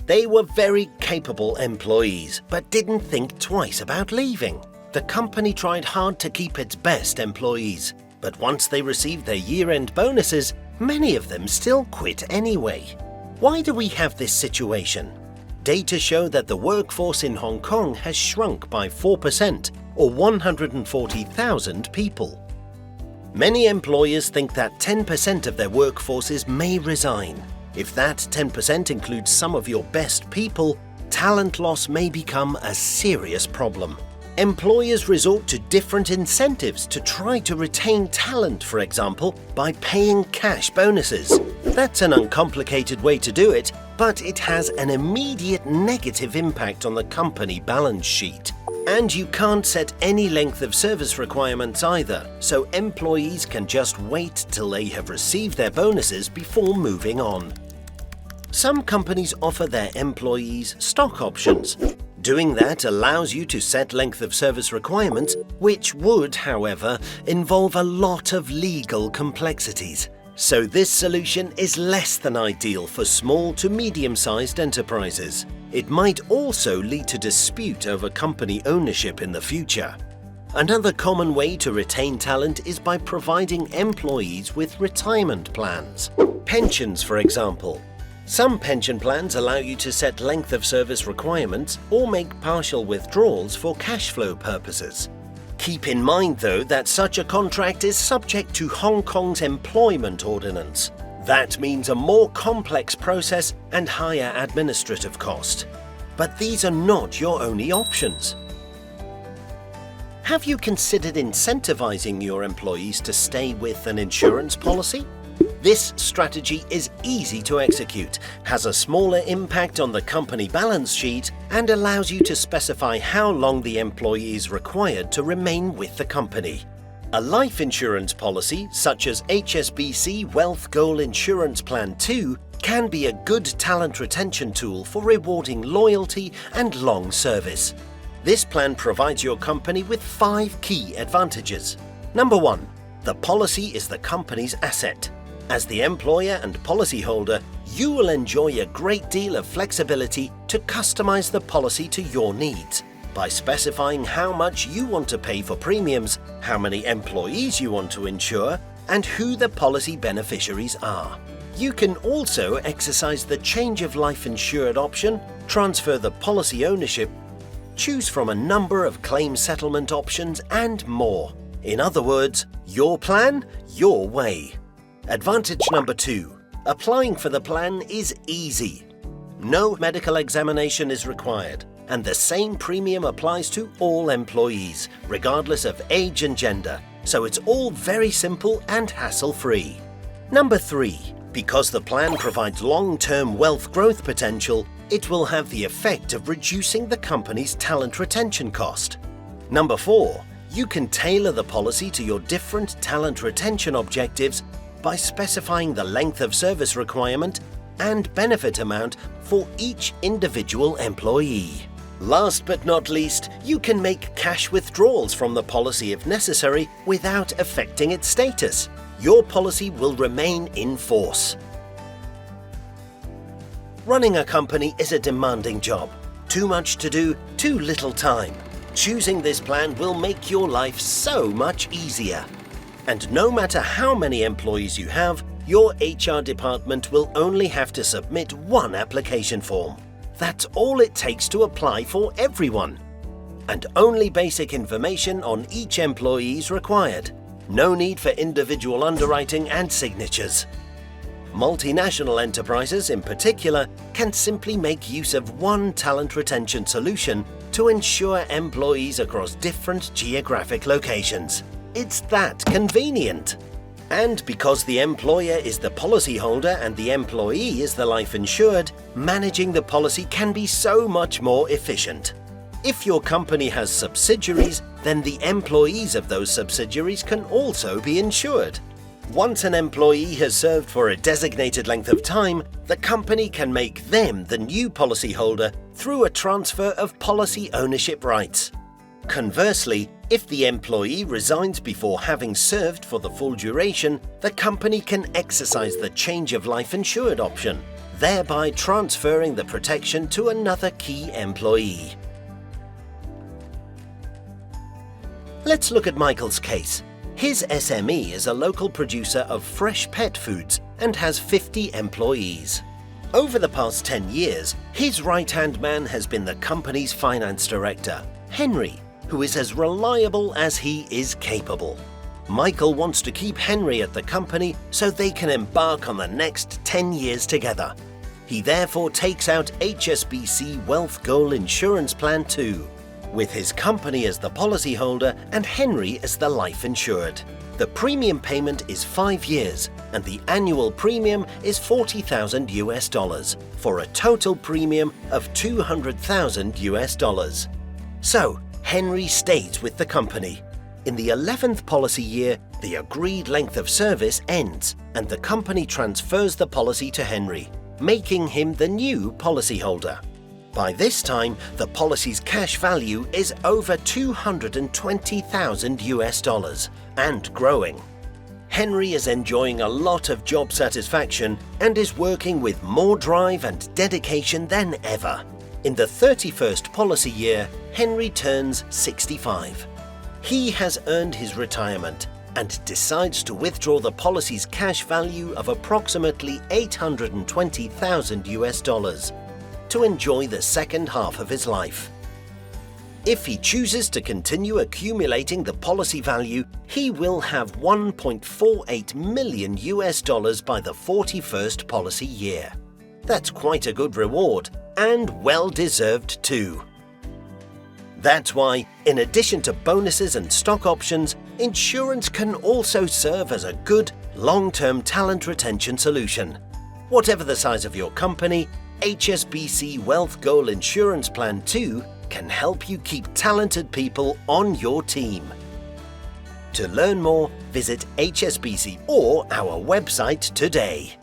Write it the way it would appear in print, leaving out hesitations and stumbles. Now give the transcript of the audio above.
They were very capable employees, but didn't think twice about leaving. The company tried hard to keep its best employees, but once they received their year-end bonuses, many of them still quit anyway. Why do we have this situation? Data show that the workforce in Hong Kong has shrunk by 4%, or 140,000 people. Many employers think that 10% of their workforces may resign. If that 10% includes some of your best people, talent loss may become a serious problem. Employers resort to different incentives to try to retain talent, for example, by paying cash bonuses. That's an uncomplicated way to do it, but it has an immediate negative impact on the company balance sheet. And you can't set any length of service requirements either, so employees can just wait till they have received their bonuses before moving on. Some companies offer their employees stock options. Doing that allows you to set length of service requirements, which would, however, involve a lot of legal complexities. So this solution is less than ideal for small to medium-sized enterprises. It might also lead to dispute over company ownership in the future. Another common way to retain talent is by providing employees with retirement plans. Pensions, for example. Some pension plans allow you to set length of service requirements or make partial withdrawals for cash flow purposes. Keep in mind, though, that such a contract is subject to Hong Kong's employment ordinance. That means a more complex process and higher administrative cost. But these are not your only options. Have you considered incentivizing your employees to stay with an insurance policy? This strategy is easy to execute, has a smaller impact on the company balance sheet, and allows you to specify how long the employee is required to remain with the company. A life insurance policy, such as HSBC Wealth Goal Insurance Plan 2, can be a good talent retention tool for rewarding loyalty and long service. This plan provides your company with 5 key advantages. Number 1. The policy is the company's asset. As the employer and policyholder, you will enjoy a great deal of flexibility to customize the policy to your needs by specifying how much you want to pay for premiums, how many employees you want to insure, and who the policy beneficiaries are. You can also exercise the change of life insured option, transfer the policy ownership, choose from a number of claim settlement options, and more. In other words, your plan, your way. Advantage number 2. Applying for the plan is easy. No medical examination is required, and the same premium applies to all employees, regardless of age and gender, so it's all very simple and hassle-free. Number 3. Because the plan provides long-term wealth growth potential, it will have the effect of reducing the company's talent retention cost. Number 4. You can tailor the policy to your different talent retention objectives by specifying the length of service requirement and benefit amount for each individual employee. Last but not least, you can make cash withdrawals from the policy if necessary without affecting its status. Your policy will remain in force. Running a company is a demanding job. Too much to do, too little time. Choosing this plan will make your life so much easier. And no matter how many employees you have, your HR department will only have to submit one application form. That's all it takes to apply for everyone. And only basic information on each employee is required. No need for individual underwriting and signatures. Multinational enterprises, in particular, can simply make use of one talent retention solution to ensure employees across different geographic locations. It's that convenient. And because the employer is the policyholder and the employee is the life insured, managing the policy can be so much more efficient. If your company has subsidiaries, then the employees of those subsidiaries can also be insured. Once an employee has served for a designated length of time, the company can make them the new policyholder through a transfer of policy ownership rights. Conversely, if the employee resigns before having served for the full duration, the company can exercise the change of life insured option. thereby transferring the protection to another key employee. Let's look at Michael's case. His SME is a local producer of fresh pet foods and has 50 employees. Over the past 10 years, his right-hand man has been the company's finance director, Henry, who is as reliable as he is capable. Michael wants to keep Henry at the company so they can embark on the next 10 years together. He therefore takes out HSBC Wealth Goal Insurance Plan 2, with his company as the policyholder and Henry as the life insured. The premium payment is 5 years and the annual premium is $40,000 for a total premium of $200,000. So, Henry stays with the company. In the 11th policy year, the agreed length of service ends and the company transfers the policy to Henry, making him the new policyholder. By this time, the policy's cash value is over $220,000 and growing. Henry is enjoying a lot of job satisfaction and is working with more drive and dedication than ever. In the 31st policy year, Henry turns 65. He has earned his retirement and decides to withdraw the policy's cash value of approximately $820,000 to enjoy the second half of his life. If he chooses to continue accumulating the policy value, he will have $1.48 million by the 41st policy year. That's quite a good reward, and well-deserved too. That's why, in addition to bonuses and stock options, insurance can also serve as a good, long-term talent retention solution. Whatever the size of your company, HSBC Wealth Goal Insurance Plan 2 can help you keep talented people on your team. To learn more, visit HSBC or our website today.